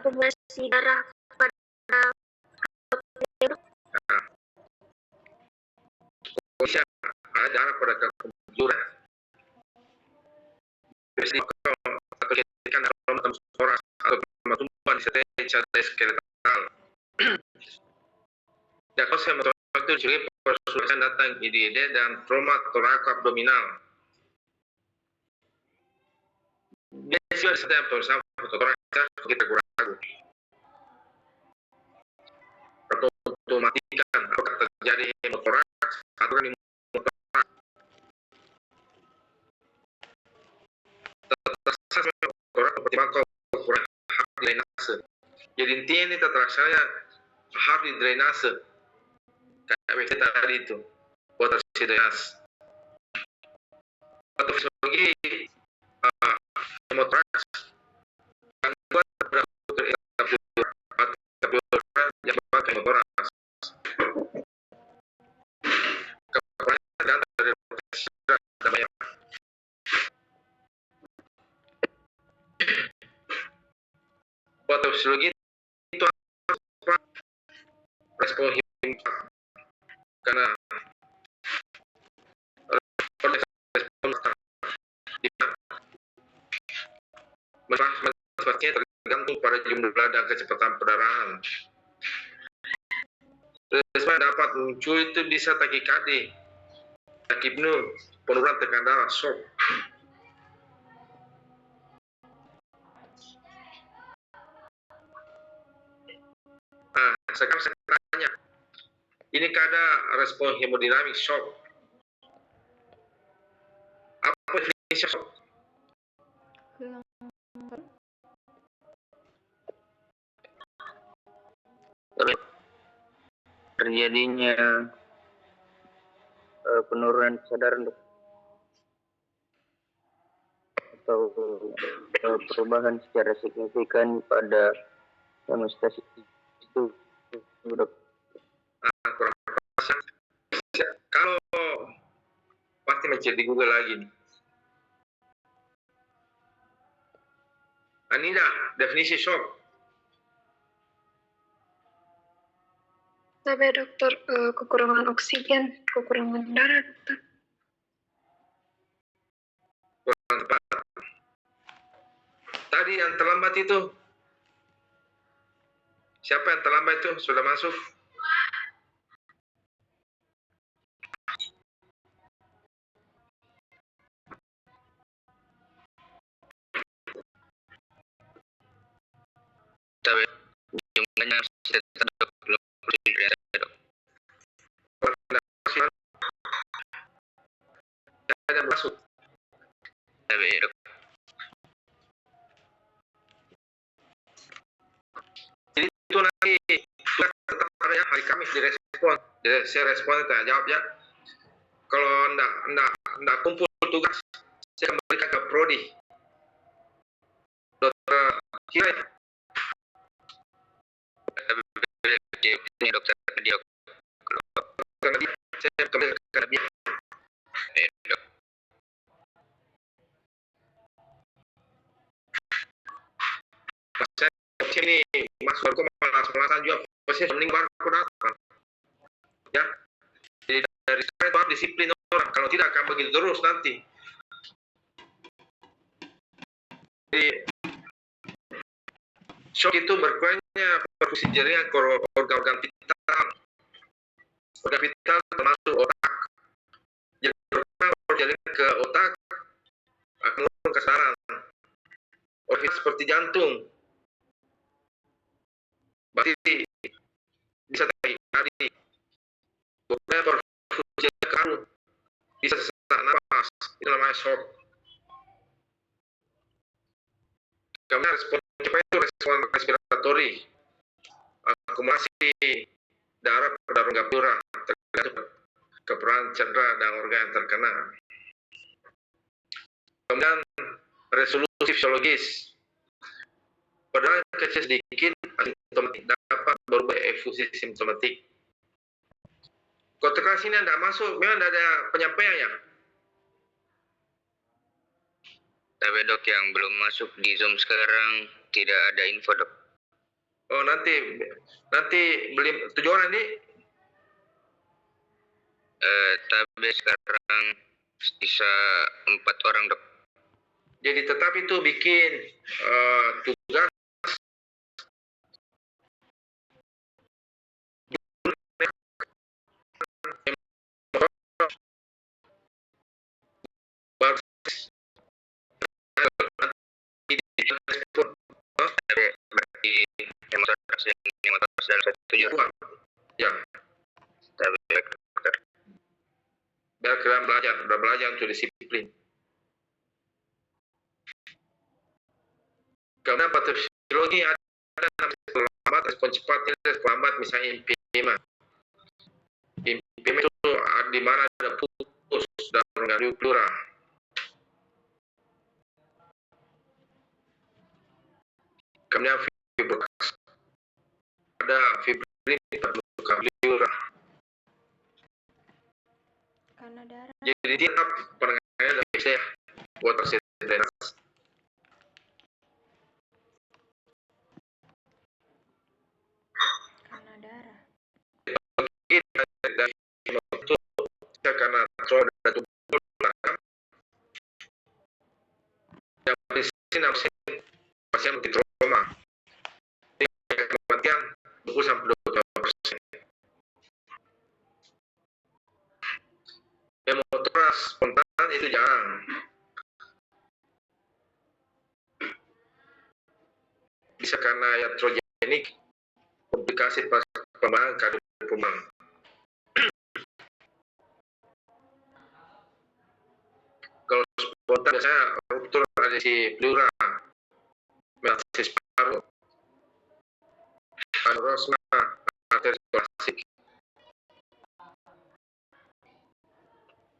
akumulasi darah pada bisa ada darah pada kekumpulan. Biasanya atau kan dalam thorax atau tumbuhan disertai skeletal. Diagnosis hemotorak itu juga persoalan datang IDD dan trauma torakoabdominal. Biasanya setiap pemeriksaan fototorak kita ragu atau untuk memastikan apakah terjadi hemotoraks atau pneumotoraks. Terasa hemotoraks mempertimbangkan ukuran hard drainase. Jadi intinya ini tata laksananya hard drainase. Kayak tadi itu water drainase. Atau fisiologi hemotoraks gangguan beratur yang pakai hemotoraks. Kemudian dari banyak. Patofisiologi itu respon karena responsnya tergantung pada jumlah dan kecepatan perdarahan. Respon dapat muncul itu bisa takikadi, takipnu, penurunan tekanan darah, shock. Nah, sekarang saya tanya, ini ada respon hemodinamik shock. Apa definisi shock? Terjadinya penurunan kesadaran atau perubahan secara signifikan pada hemostasis itu. Kalau pasti mencari di Google lagi nih. Ini dah definisi shock. Tapi dokter, kekurangan oksigen, kekurangan darah dokter. Kurang tepat. Tadi yang terlambat itu, siapa yang terlambat itu sudah masuk? Tapi jumlahnya sekitar 20% ya, dok. Ada masuk. Tapi dok. Jadi itu nanti tetap ada ya, hari Kamis direspon. Jadi saya respon tanya jawab ya. Kalau enggak kumpul tugas, saya kembalikan ke prodi. Dokter Kira. Ini dokter dia. Karena dia, saya kembalikan ke dia. Dok. Saya sini Mas Warko malas juga pasti mending baru datang. Ya. Jadi dari sekarang itu harus disiplin orang. Kalau tidak akan begitu terus nanti. Jadi shock itu berkurangnya perfusi jaringan ke organ-organ vital. Organ vital termasuk otak. Jadi organ jaringan ke otak akan menurun kesadaran. Organ seperti jantung. Berarti bisa terjadi beberapa perfusi karu, bisa sesak nafas, itu namanya shock. Kemudian respon cepat itu respon respiratori, akumulasi darah pada rongga pleura tergantung keperan cedera dan organ yang terkena. Kemudian resolusi fisiologis, padahal kecil sedikit asimptomatik dapat berubah efusi simptomatik. Kontras ini tidak masuk, memang tidak ada penyampaiannya. Tapi dok, yang belum masuk di Zoom sekarang tidak ada info dok. Oh, nanti beli 7 orang nih. Tapi sekarang sisa 4 orang, Dok. Jadi tetap itu bikin tugas Berarti yang motor dalam 1 jam. ya, Tapi biar kalian belajar untuk disiplin. Karena patologi ada namanya lambat, respon cepat, respon lambat, misalnya impema. Impema itu di mana ada putus dalam organ pleura. Kemudian fibrosis, ada fibrin luka pleura. Karena darah. Jadi dia penanganannya lebih bisa water drainage. Karena darah. Dari itu karena trauma dan tubuh belakang. Yang di sini pasien multi trauma. Kematian 20-25%. Hemotoras spontan itu jarang. Bisa karena iatrogenik, komplikasi pas pengembangan kardiopulmoner. Kalau spontan biasanya ruptur adesi pleura, metastasis paru, aneurysma aterosklerosik.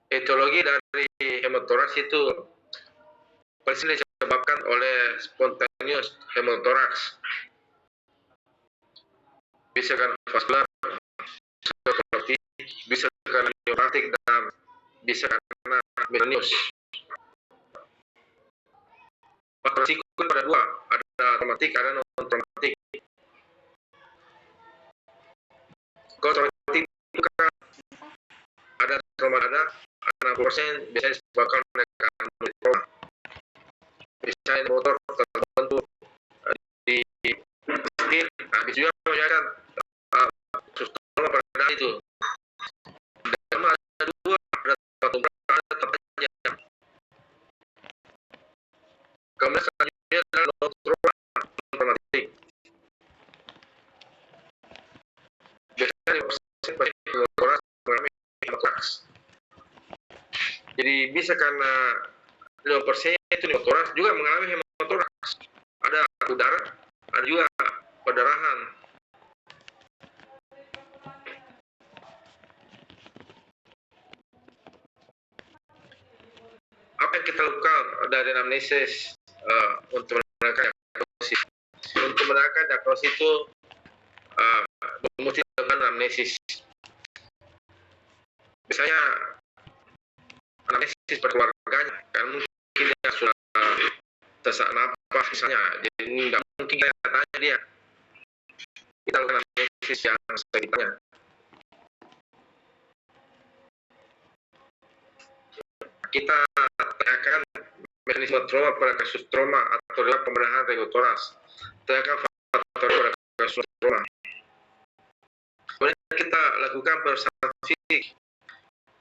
Etiologi dari hemotoras itu pasti disebabkan oleh spontaneous hemotoraks. Bisa karena vaskular, bisa karena neurotik, dan bisa karena melaneus. Faktor risiko pada dua, ada traumatik, ada non-traumatik. Kalau traumatik ada trauma, ada 60% biasanya disebabkan oleh trauma. Misalnya motor terbentuk di setir, habis juga menyarankan trauma pada itu. Trauma ada dua, ada terpanjang. Kemudian selanjutnya adalah non-trauma, non-traumatik. Biasanya 5% pasien hemotoras mengalami hemotoraks. Jadi bisa karena 5% itu hemotoras juga mengalami hemotoraks. Ada udara, ada juga perdarahan. Apa yang kita lakukan dari anamnesis untuk menentukan diagnosis? Untuk menentukan diagnosis itu mesti dilakukan anamnesis. Biasanya anamnesis berkeluarganya, karena mungkin dia sudah sesak napas misalnya, jadi nggak mungkin kita tanya dia. Kita lakukan anamnesis yang sekitarnya. Kita tanyakan mekanisme trauma pada kasus trauma atau dalam pembenahan regulatoras. Tanyakan faktor pada kasus trauma. Kemudian kita lakukan pemeriksaan fisik,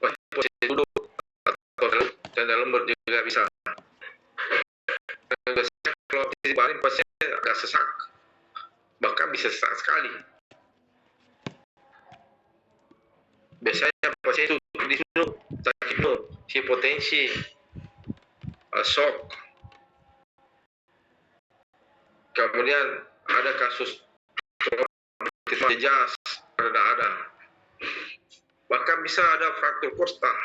posisi duduk atau dalam juga bisa. Dan biasanya kalau posisi baring pasien agak sesak, bahkan bisa sesak sekali. Biasanya pasien itu duduk sakit hipotensi, shock. Kemudian ada kasus jas, ada. Bahkan bisa ada fraktur kostal.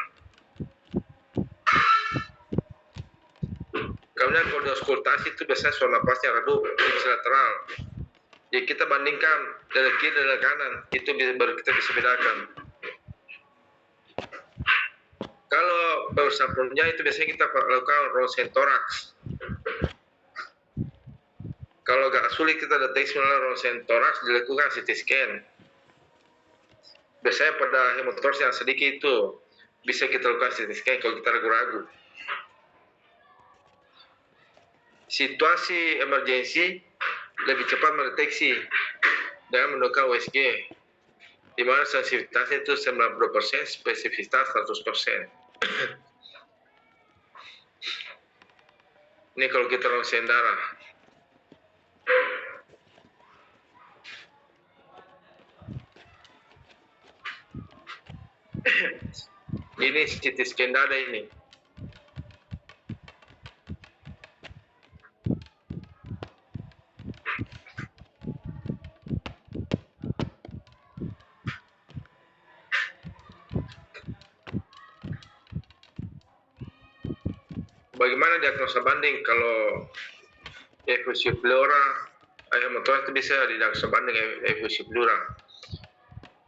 Kemudian kalau auskultasi itu biasanya suara napasnya redup, lateral. Jadi kita bandingkan dari kiri dan dari kanan, itu baru kita bisa bedakan. Kalau pemeriksaan penunjang itu biasanya kita lakukan ronsen toraks. Kalau agak sulit kita deteksi melalui ronsen toraks, dilakukan CT scan. Biasanya pada hemotoraks yang sedikit itu bisa kita lakukan CT scan kalau kita ragu-ragu. Situasi emergensi lebih cepat mendeteksi dengan menggunakan USG, di mana sensitivitasnya itu 90%, spesifitas 100%. Ini kalau kita ronsen darah. Ini CT scan dada ini. Bagaimana diagnosa banding kalau efusi pleura, hemotoraks itu bisa diagnosa banding efusi pleura.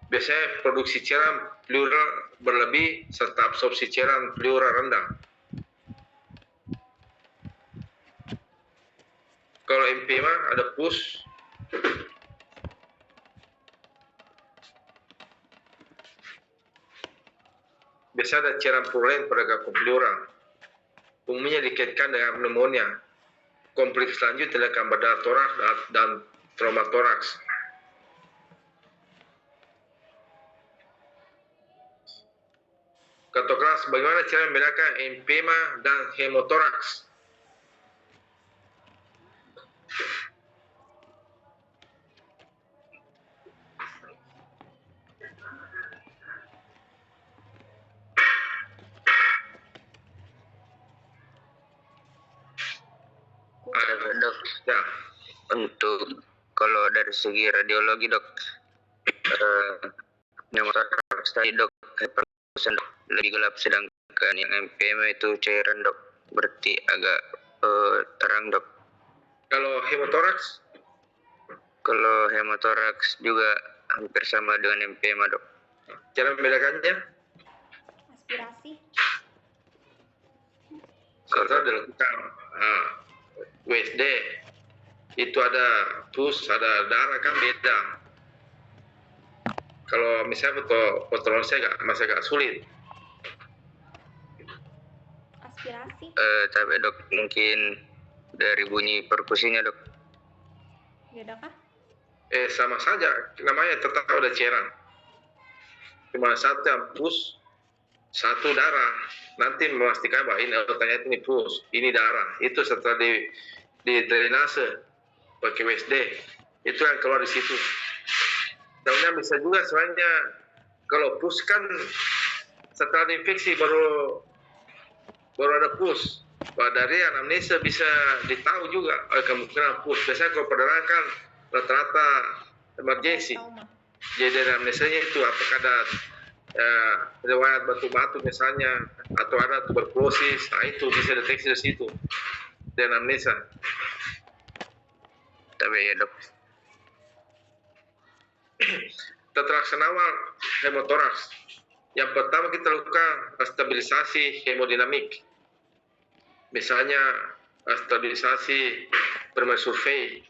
Biasanya produksi cairan pleura berlebih serta absorpsi cairan pleura rendah. Kalau empyema ada pus, biasa ada cairan purulent pada gakum pleura. Umumnya dikaitkan dengan pneumonia. Komplikasi selanjutnya adalah bedah toraks dan trauma toraks. Kata keras, bagaimana cara membedakan empyema dan hemotoraks? Dok, Ya, untuk kalau dari segi radiologi dok, pneumotoraks tadi dok, hyperlucent dok, lebih gelap, sedangkan yang empyema itu cairan dok, berarti agak terang dok. kalau hemotoraks, Kalau hemotoraks juga hampir sama dengan empyema dok. cara membedakannya Aspirasi. setelah dilakukan USD, itu ada pus, ada darah, kan beda. Kalau misalnya foto ronsen masih agak sulit. Aspirasi. Tapi dok, mungkin dari bunyi perkusinya dok. Beda kah? Sama saja, namanya tetap ada cairan. Cuma satu yang pus, satu darah. Nanti memastikan bahwa ini ternyata ini pus, ini darah. Itu setelah di drainase pakai WSD, itu yang keluar di situ. Kemudian bisa juga sebenarnya kalau pus kan setelah diinfeksi baru ada pus. Dari anamnesa bisa ditahu juga kemungkinan pus. Biasanya kalau perdarahan kan rata-rata emergensi. Trauma. Jadi dari anamnesanya itu apakah ada riwayat batu-batu misalnya, atau ada tuberkulosis, nah itu bisa deteksi dari situ, dari anamnesa. Tapi ya dok, Tata laksana awal hemotoraks. Yang pertama kita lakukan stabilisasi hemodinamik. Misalnya stabilisasi primer survey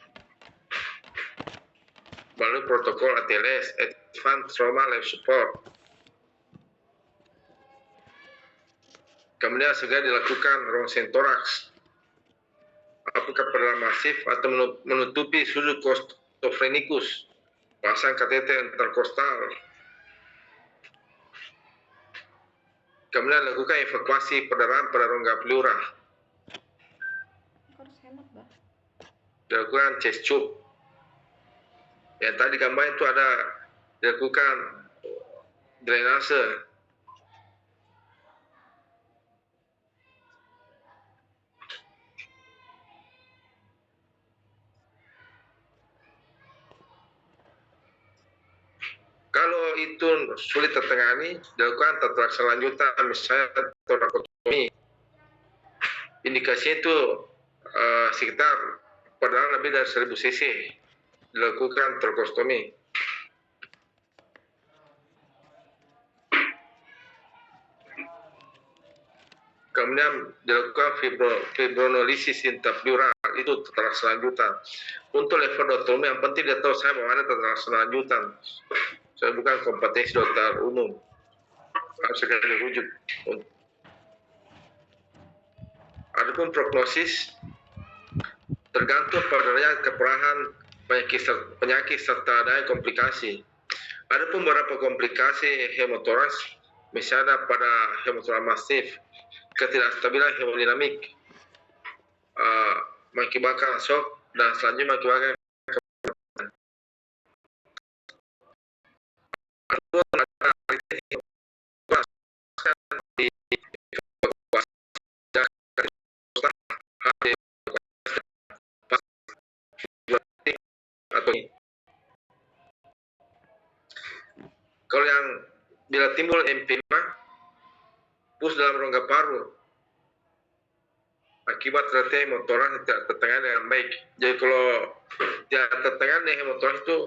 melalui protokol ATLS, Advanced Trauma Life Support. Kemudian segera dilakukan ronsen toraks. Apakah pada masif atau menutupi sudut costophrenikus, pasang kateter interkostal. Kemudian lakukan evakuasi perdarahan pada rongga pleura. Harus hemat, Bah. Dilakukan chest tube. Yang tadi gambar itu ada dilakukan drainase. Kalau itu sulit tertangani, dilakukan tata laksana lanjutan, misalnya torakotomi. Indikasinya itu sekitar perdarahan lebih dari 1000 cc, dilakukan torakostomi. kemudian dilakukan fibronolisis intrapleural, itu tataran selanjutan. Untuk levodotomi yang penting dia tahu saya bahwa ada tataran selanjutan. Saya bukan kompetensi dokter umum, harus segera dirujuk. Adapun prognosis tergantung pada daya keparahan penyakit serta adanya komplikasi. Ada pun beberapa komplikasi hemotoraks, misalnya pada hemotoraks masif, ketidakstabilan hemodinamik, mengakibatkan shock dan selanjutnya mengakibatkan kalau yang bila timbul emfisema, pus dalam rongga paru akibat ternyata hemotoraks tidak tertangani dengan baik. Jadi kalau tidak tertangani hemotoraks itu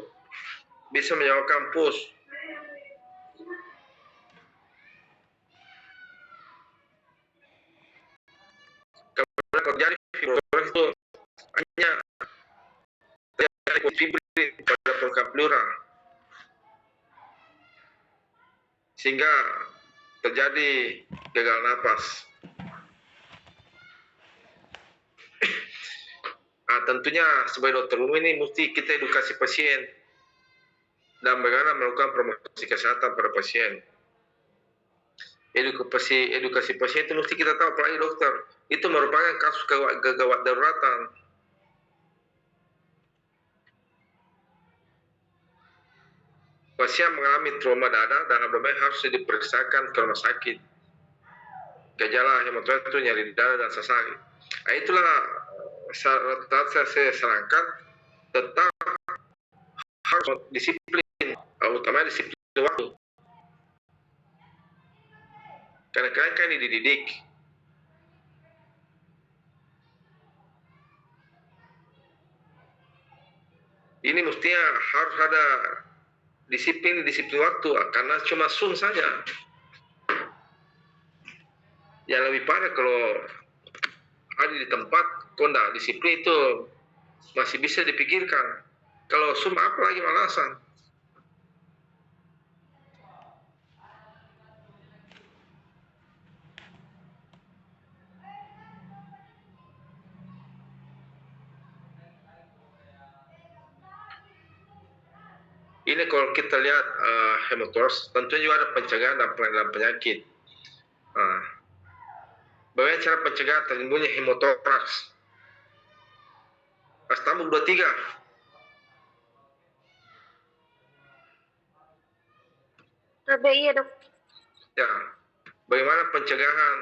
bisa menyebabkan pus. Kalau terjadi fibrosis itu hanya terjadi fibrin pada rongga pleural, sehingga terjadi gagal napas. Tentunya sebagai dokter umum ini mesti kita edukasi pasien dan bagaimana melakukan promosi kesehatan pada pasien. Edukasi pasien itu mesti kita tahu, apalagi dokter, itu merupakan kasus gawat daruratan. Pasien mengalami trauma dada dan abdomen harus diperiksakan ke rumah sakit. Gejala hemotoraks itu nyeri di dada dan sesak. Itulah saya sarankan tetap harus disiplin, utamanya disiplin waktu. Karena kalian kan dididik. Ini mestinya harus ada disiplin waktu, karena cuma sun saja. Yang lebih parah kalau ada di tempat kondak disiplin itu masih bisa dipikirkan. Kalau sun apa lagi malasan? Ini kalau kita lihat hemotoraks, tentunya juga ada pencegahan dan pengendalian penyakit. Bagaimana cara pencegahan tertimbulnya hemotoraks? Astambul 23. TBI ya dok. Ya, bagaimana pencegahan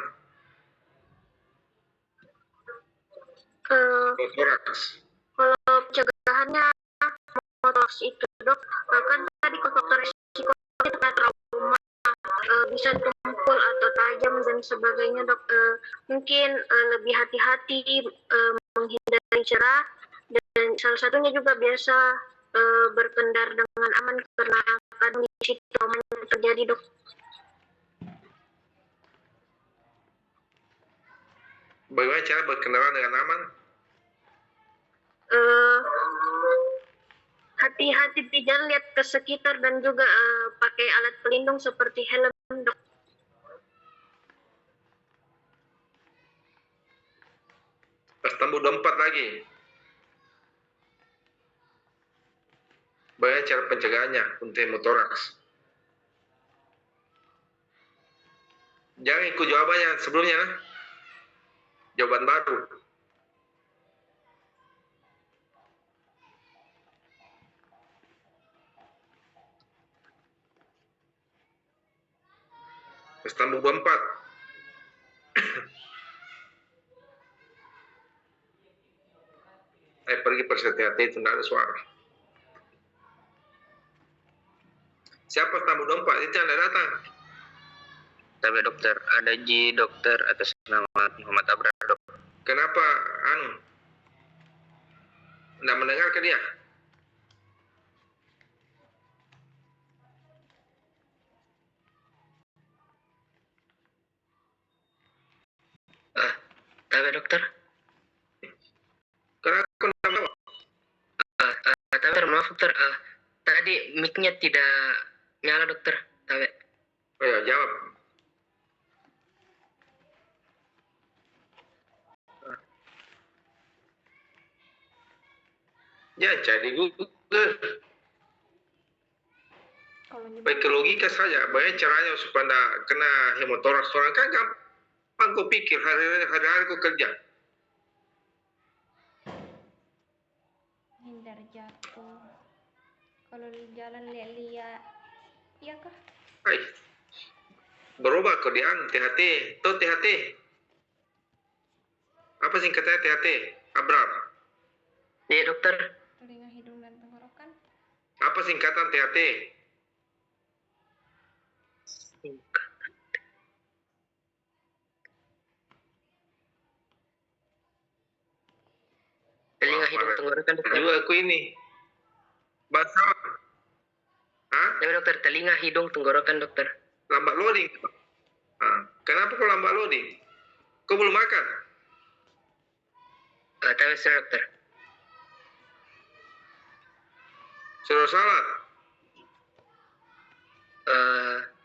hemotoraks? Kalau pencegahannya hemotoraks itu dok, kan tadi faktor risiko itu kayak trauma, bisa tumpul atau tajam dan sebagainya dok. Mungkin lebih hati-hati menghindari cerah, dan salah satunya juga biasa berkendara dengan aman karena kondisi trauma yang terjadi dok. Bagaimana cara berkendara dengan aman? Hati-hati di jalan, lihat ke sekitar dan juga pakai alat pelindung seperti helm dok. Astambul 24 lagi. Bagaimana cara pencegahannya untuk hemotoraks? Jangan ikut jawabannya sebelumnya. Jawaban baru. Astambul 24. Pergi persetiaan itu tidak ada suara. Siapa Astambul 24? Itu yang datang. Tapi dokter, ada Ji dokter atas nama Muhammad Abrar dok. Kenapa tidak mendengar ke dia? Tahu dokter? Kenapa kau tidak jawab? Tahu maaf dokter. Tadi mic-nya tidak nyala dokter. Tahu. Oh ya, jawab. Ya, cari Google. Kalau nyebut Pakai logika saja. Banyak caranya supaya tidak kena hemotoras. Orang kan gampang kau pikir hari-hari kau kerja. hindar jatuh. Kalau di jalan lihat-lihat, iya kah? Hai. Berubah kau dia THT. Tuh THT. Apa singkatnya THT? Abrar. Iya dokter. Telinga, hidung, dan tenggorokan. Apa singkatan THT? Telinga, hidung, tenggorokan dokter. Juga aku ini. Bahasa. Hah? Ya dokter, telinga, hidung, tenggorokan dokter. Lambat loading. Kenapa kau lambat loading? Kau belum makan? Tahu sir dokter. Sudah salat?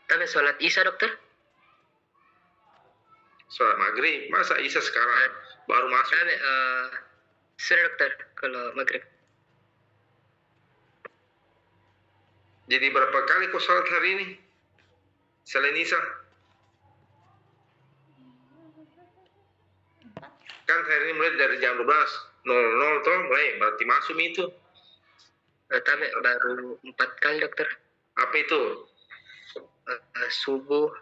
Tahu sholat isya dokter? Salat maghrib. Masa Isya sekarang baru masuk? Tahu sudah dokter kalau maghrib. Jadi berapa kali kau salat hari ini? Selain Isya? 4. Kan hari ini mulai dari jam 12.00 toh mulai berarti masuk itu. Tahu baru 4 kali dokter. Apa itu? Subuh,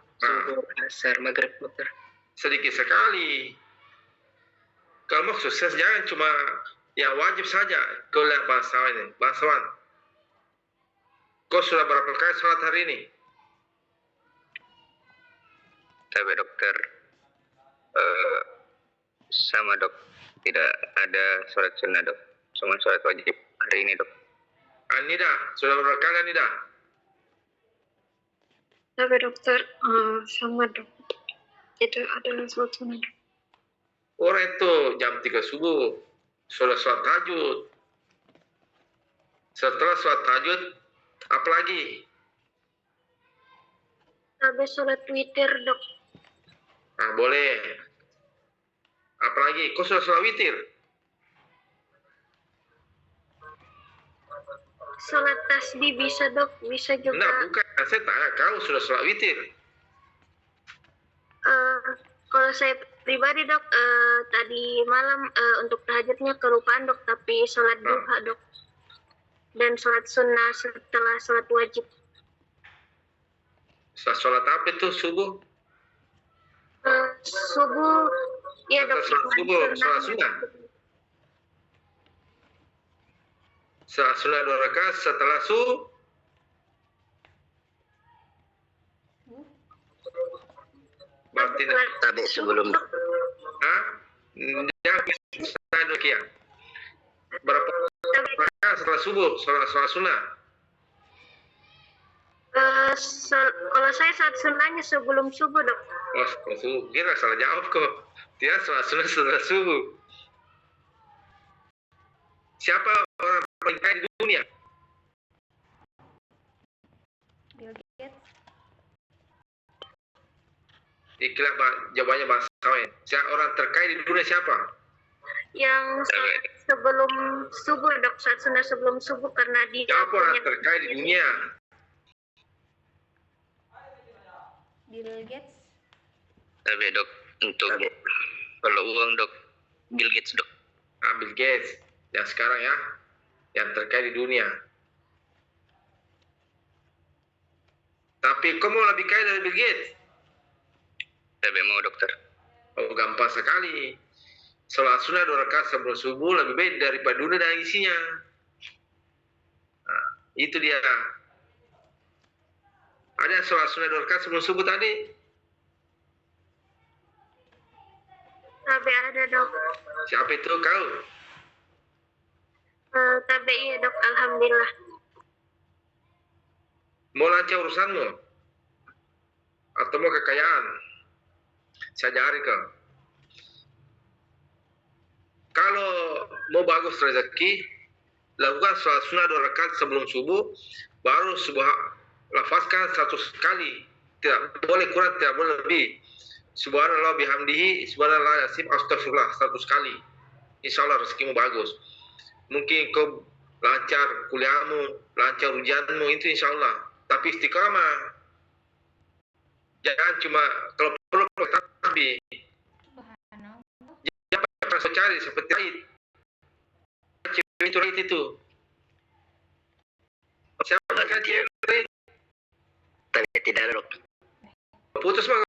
asar, maghrib dokter. Sedikit sekali. Kalau mau sukses jangan cuma yang wajib saja. Kau lihat bangsawan. Kau sudah berapa kali sholat hari ini? Tapi dokter, sama dok, tidak ada sholat sunnah dok, cuma sholat wajib hari ini dok. Anida, sudah berapa kali Anida? Tapi dokter, sama dok. Itu adalah sholat sunnah dok. Orang itu jam 3 subuh, sudah sholat tahajud. Setelah sholat tahajud, apa lagi? Tapi sholat witir dok. Nah, boleh. Apa lagi? Kau sudah sholat witir? Sholat tasbih bisa dok, bisa juga. Nah, bukan. Saya tanya, kau sudah sholat witir? Kalau saya pribadi dok, tadi malam untuk tahajudnya kelupaan dok, tapi sholat duha dok. Dan sholat sunnah setelah sholat wajib. Setelah sholat apa itu subuh? Subuh, ya dok. Sholat subuh, sholat sunnah. Sholat sunnah 2 rakaat setelah berarti Tapi sebelum jangan saya demikian. Berapa rakaat setelah subuh, sholat sunnah? Kalau saya sholat sunnahnya sebelum subuh dok. Oh, setelah subuh. Kira salah jawab kok. Dia sholat sunnah setelah subuh. Siapa orang paling kaya di dunia? Bill Gates. Ikhlas jawabannya bangsawan. Siapa orang terkaya di dunia siapa? Yang sholat sebelum subuh dok, sholat sunnah sebelum subuh karena dia Siapa orang terkaya di dunia? Bill Gates. tapi dok, untuk kalau uang dok, Bill Gates dok. Bill Gates. Yang sekarang ya, yang terkaya di dunia. Tapi kau mau lebih kaya dari Bill Gates? Tapi mau dokter. Oh, gampang sekali. Sholat sunnah 2 rakaat sebelum subuh lebih baik daripada dunia dan isinya. Nah, itu dia. Ada yang sholat sunnah 2 rakaat sebelum subuh tadi? Tapi ada dok. Siapa itu kau? Tapi iya dok, alhamdulillah. Mau lancar urusanmu? Atau mau kekayaan? Saya ajari kau. mau bagus rezeki, lakukan sholat sunnah 2 rakaat sebelum subuh, baru lafazkan 100 kali. Tidak boleh kurang, tidak boleh lebih. Subhanallah bihamdihi, subhanallah yasim, astagfirullah 100 kali. Insya Allah rezekimu bagus. Mungkin kau lancar kuliahmu, lancar ujianmu, itu insya Allah. Tapi istiqamah. Jangan cuma kalau perlu tasbih. Subhanallah. Jangan pernah cari seperti Raid. Itu Raid itu. Siapa kaji Raid? Tapi tidak ada, Dok. Putus mah.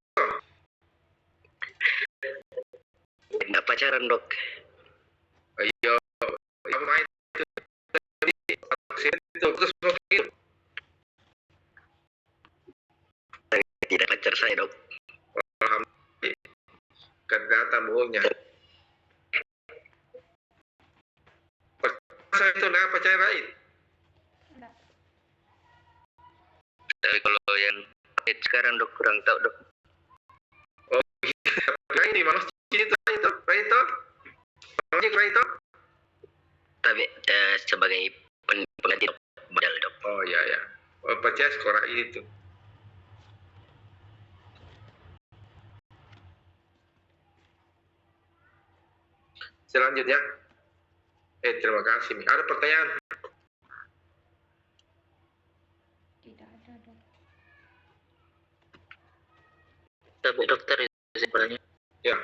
Tidak pacaran, Dok. Ayo, apa main itu? Itu putus mah gitu. Tidak pacar saya, Dok. Alhamdulillah. Kata bohongnya. Saya itu tidak percaya Raid. Enggak. Tapi kalau yang sekarang, Dok, kurang tahu, Dok. Oh, Raid di mana sih itu? Raid itu? Tapi sebagai pengganti, Dok, badal, Dok. Oh ya ya. Oh, percaya skor itu. Selanjutnya. Terima kasih. Ada pertanyaan? Tidak ada, Dok. Tapi dokter, simpelnya Ya.